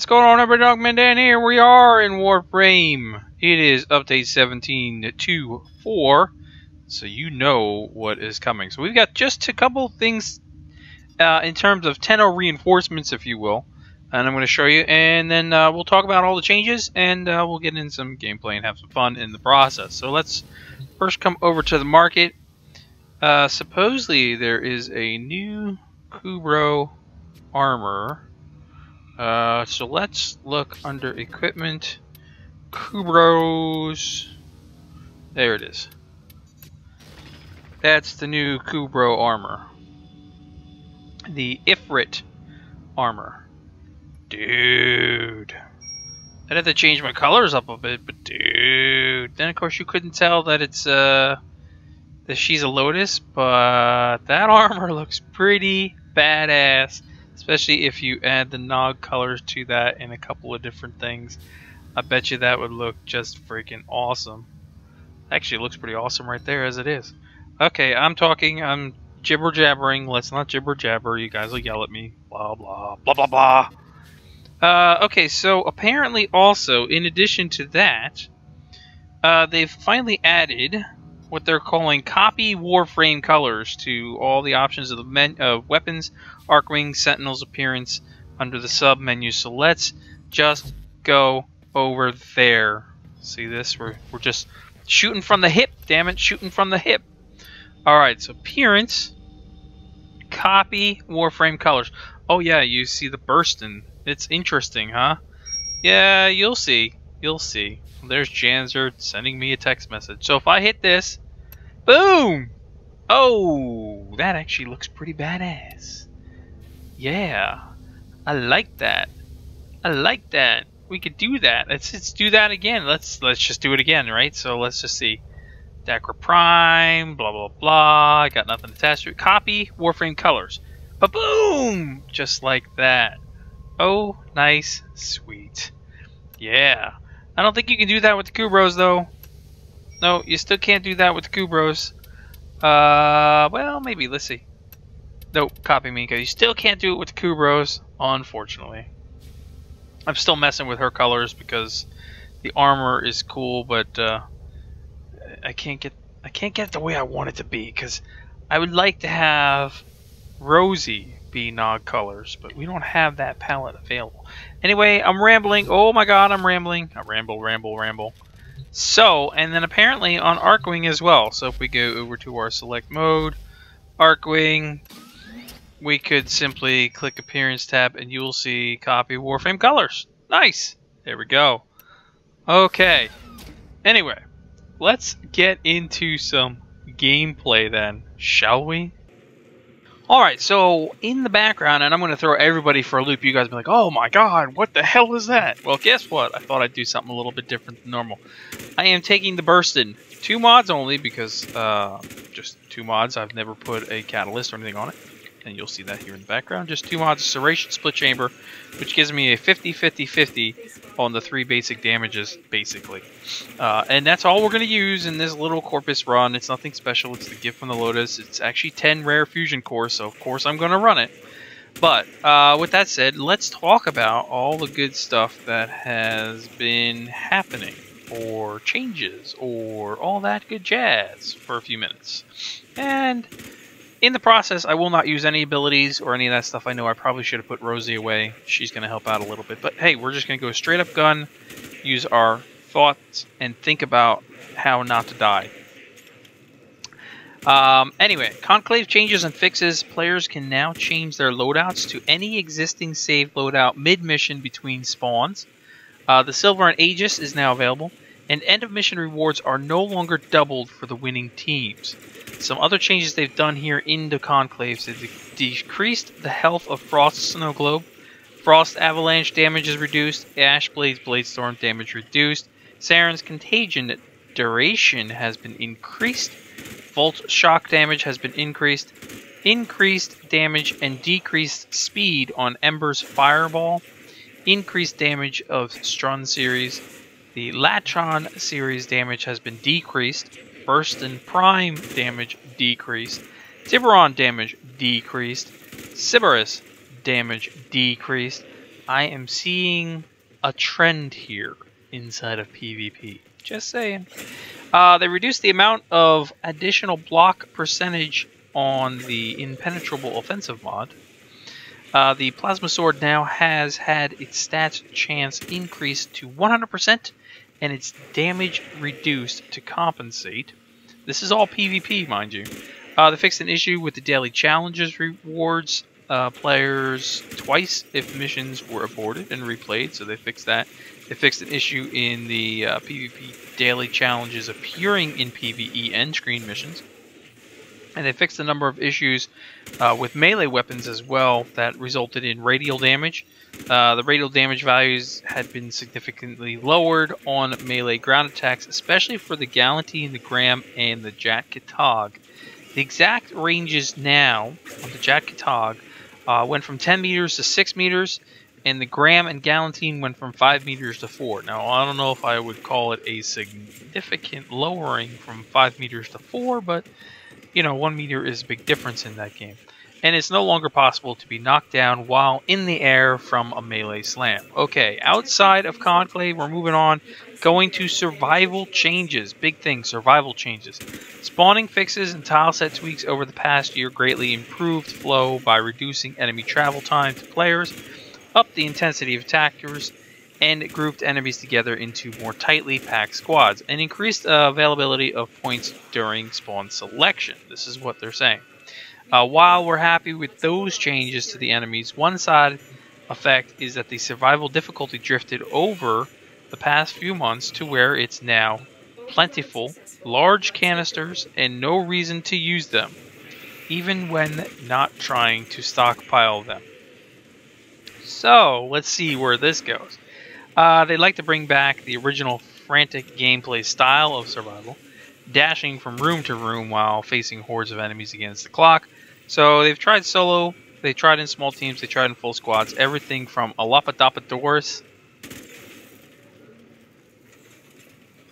what's going on, everybody? Dogman Dan here. We are in Warframe. It is update 17.2.4, so you know what is coming. So we've got just a couple things in terms of 10.0 reinforcements, if you will, and I'm going to show you, and then we'll talk about all the changes, and we'll get in some gameplay and have some fun in the process. So let's first come over to the market. Supposedly there is a new Kubrow armor. So let's look under equipment, Kubrow's, there it is. That's the new Kubrow armor. The IfRit armor. Dude. I'd have to change my colors up a bit, but dude. Then of course you couldn't tell that it's, that she's a Lotus, but that armor looks pretty badass. Especially if you add the Nog colors to that and a couple of different things. I bet you that would look just freaking awesome. Actually, it looks pretty awesome right there as it is. Okay, I'm jibber jabbering. Let's not jibber jabber. You guys will yell at me. Blah, blah, blah, blah, blah. Okay, so apparently also, in addition to that, they've finally added what they're calling copy Warframe colors to all the options of the weapons, Archwing, Sentinel's appearance under the sub menu. So let's just go over there. See this? We're just shooting from the hip. Damn it, shooting from the hip. All right, so appearance, copy Warframe colors. Oh yeah, you see the bursting. It's interesting, huh? Yeah, you'll see. You'll see. There's Janzer sending me a text message. So if I hit this, boom! Oh, that actually looks pretty badass. Yeah, I like that. I like that. We could do that. Let's do that again. Let's just do it again, right? So let's just see. Dacra Prime, blah blah blah. I got nothing attached to it. Copy Warframe colors. But boom! Just like that. Oh, nice, sweet. Yeah. I don't think you can do that with the Kubrows though. No, you still can't do that with the Kubrows. Well, maybe. Let's see. Nope, copy me, because you still can't do it with the Kubrows, unfortunately. I'm still messing with her colors because the armor is cool, but I can't get it the way I want it to be, because I would like to have Rosie be Nog colors, but we don't have that palette available. Anyway, I'm rambling. Oh my god, I'm rambling. I ramble. So, and then apparently on Archwing as well. So if we go over to our select mode, Archwing, we could simply click Appearance tab and you will see Copy Warframe Colors. Nice! There we go. Okay. Anyway, let's get into some gameplay then, shall we? Alright, so in the background, and I'm going to throw everybody for a loop, you guys will be like, oh my god, what the hell is that? Well, guess what? I thought I'd do something a little bit different than normal. I am taking the Burstin. 2 mods only, because just 2 mods. I've never put a catalyst or anything on it. And you'll see that here in the background. Just 2 mods, Serration Split Chamber, which gives me a 50-50-50 on the 3 basic damages, basically. And that's all we're going to use in this little Corpus run. It's nothing special. It's the gift from the Lotus. It's actually 10 rare fusion cores, so of course I'm going to run it. But with that said, let's talk about all the good stuff that has been happening, or changes, or all that good jazz for a few minutes. And in the process, I will not use any abilities or any of that stuff. I know I probably should have put Rosie away. She's going to help out a little bit. But hey, we're just going to go straight up gun, use our thoughts, and think about how not to die. Anyway, Conclave changes and fixes. Players can now change their loadouts to any existing saved loadout mid-mission between spawns. The Silver and Aegis is now available. And end-of-mission rewards are no longer doubled for the winning teams. Some other changes they've done here in the Conclaves. They've decreased the health of Frost Snow Globe. Frost Avalanche damage is reduced. Ash Blaze Bladestorm damage reduced. Saren's Contagion duration has been increased. Volt Shock damage has been increased. Increased damage and decreased speed on Ember's Fireball. Increased damage of Strun series. The Latron series damage has been decreased. Burst and Prime damage decreased. Tiburon damage decreased. Sybaris damage decreased. I am seeing a trend here inside of PvP. Just saying. They reduced the amount of additional block percentage on the impenetrable offensive mod. The plasma sword now has had its stats chance increased to 100% and its damage reduced to compensate. This is all PvP, mind you. They fixed an issue with the daily challenges rewards players twice if missions were aborted and replayed, so they fixed that. They fixed an issue in the PvP daily challenges appearing in PvE end screen missions. And they fixed a number of issues with melee weapons as well that resulted in radial damage. The radial damage values had been significantly lowered on melee ground attacks, especially for the Galantine, the Gram, and the Jat-Kitog. The exact ranges now on the Jat-Kitog went from 10 meters to 6 meters, and the Gram and Galantine went from 5 meters to 4. Now, I don't know if I would call it a significant lowering from 5 meters to 4, but, you know, 1 meter is a big difference in that game. And it's no longer possible to be knocked down while in the air from a melee slam. Okay, outside of Conclave, we're moving on. Going to survival changes. Big thing, survival changes. Spawning fixes and tileset tweaks over the past year greatly improved flow by reducing enemy travel time to players, upped the intensity of attackers, and grouped enemies together into more tightly packed squads, and increased availability of points during spawn selection. This is what they're saying. While we're happy with those changes to the enemies, one side effect is that the survival difficulty drifted over the past few months to where it's now plentiful, large canisters, and no reason to use them, even when not trying to stockpile them. So, let's see where this goes. They'd like to bring back the original frantic gameplay style of survival, dashing from room to room while facing hordes of enemies against the clock. So they've tried solo, they tried in small teams, they tried in full squads, everything from Alapadapadores.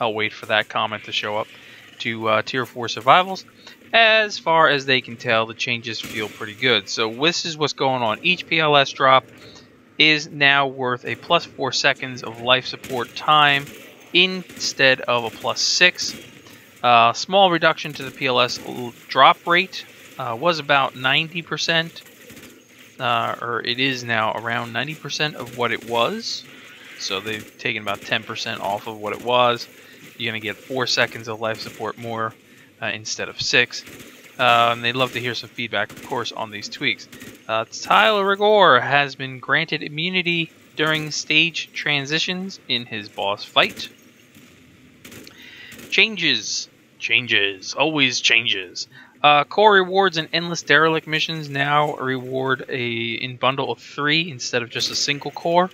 I'll wait for that comment to show up, to Tier 4 survivals. As far as they can tell, the changes feel pretty good. So this is what's going on. Each PLS drop is now worth a plus 4 seconds of life support time instead of a plus 6. Small reduction to the PLS drop rate was about 90%, or it is now around 90% of what it was. So they've taken about 10% off of what it was. You're going to get 4 seconds of life support more instead of 6. And they'd love to hear some feedback, of course, on these tweaks. Tyler Rigor has been granted immunity during stage transitions in his boss fight. Changes. Changes. Always changes. Core rewards and endless derelict missions now reward in bundle of 3 instead of just a single core.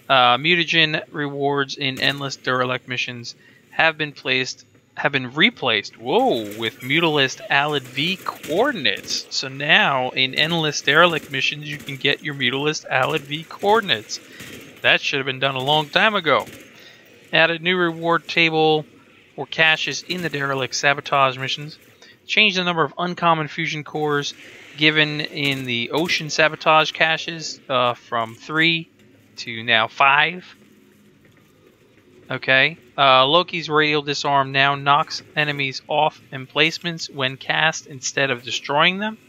Mutagen rewards in endless derelict missions have been replaced, with Mutalist Alid V coordinates. So now in endless derelict missions you can get your Mutalist Alid V coordinates. That should have been done a long time ago. Added new reward table or caches in the derelict sabotage missions. Changed the number of uncommon fusion cores given in the ocean sabotage caches from 3 to now 5. Okay. Loki's radial disarm now knocks enemies off emplacements when cast instead of destroying them.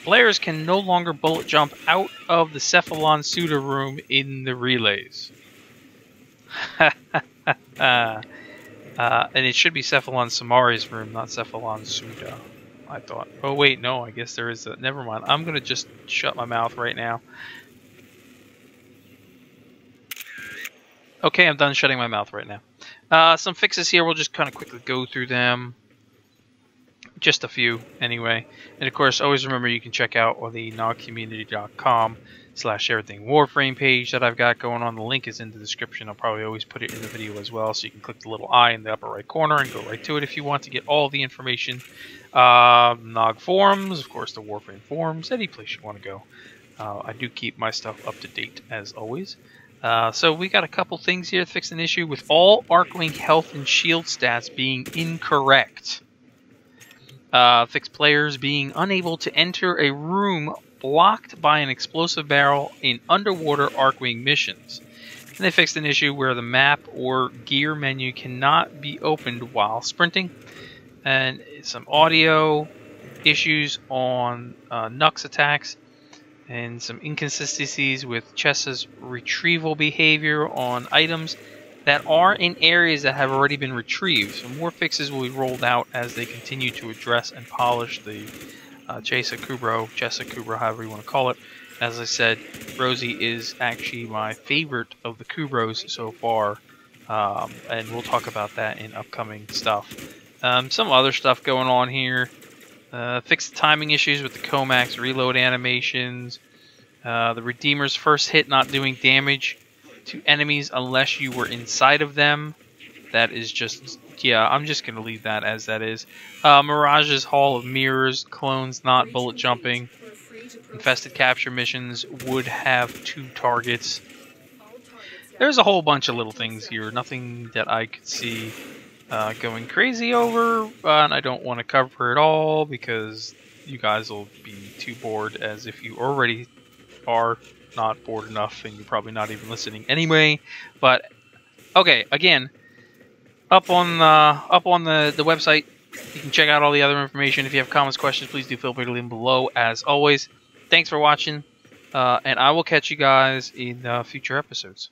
Players can no longer bullet jump out of the Cephalon Suda room in the relays. And it should be Cephalon Samari's room, not Cephalon Suda, I thought. Oh wait, no, I guess there is a... Never mind. I'm going to just shut my mouth right now. Okay, I'm done shutting my mouth right now. Some fixes here, we'll just kind of quickly go through them. Just a few, anyway. And of course, always remember you can check out the nogcommunity.com/everything Warframe page that I've got going on. The link is in the description. I'll probably always put it in the video as well, so you can click the little eye in the upper right corner and go right to it if you want to get all the information. Nog forums, of course, the Warframe forums, any place you want to go. I do keep my stuff up to date as always. So we got a couple things here to fix an issue with all Arclink health and shield stats being incorrect. Fix players being unable to enter a room blocked by an explosive barrel in underwater Arcwing missions. And they fixed an issue where the map or gear menu cannot be opened while sprinting. And some audio issues on Nux attacks, and some inconsistencies with Chessa's retrieval behavior on items that are in areas that have already been retrieved. So more fixes will be rolled out as they continue to address and polish the Chessa Kubrow, however you want to call it. As I said, Rosie is actually my favorite of the Kubrows so far, and we'll talk about that in upcoming stuff. Some other stuff going on here. Fix the timing issues with the Comax reload animations. The Redeemer's first hit not doing damage to enemies unless you were inside of them. That is just, yeah, I'm just going to leave that as that is. Mirage's Hall of Mirrors, clones not bullet jumping. Infested capture missions would have 2 targets. There's a whole bunch of little things here. Nothing that I could see going crazy over, and I don't want to cover it all because you guys will be too bored, as if you already are not bored enough and you're probably not even listening anyway. But okay, again, up on the website, you can check out all the other information. If you have comments, questions, please do feel free to leave them below. As always, thanks for watching, and I will catch you guys in future episodes.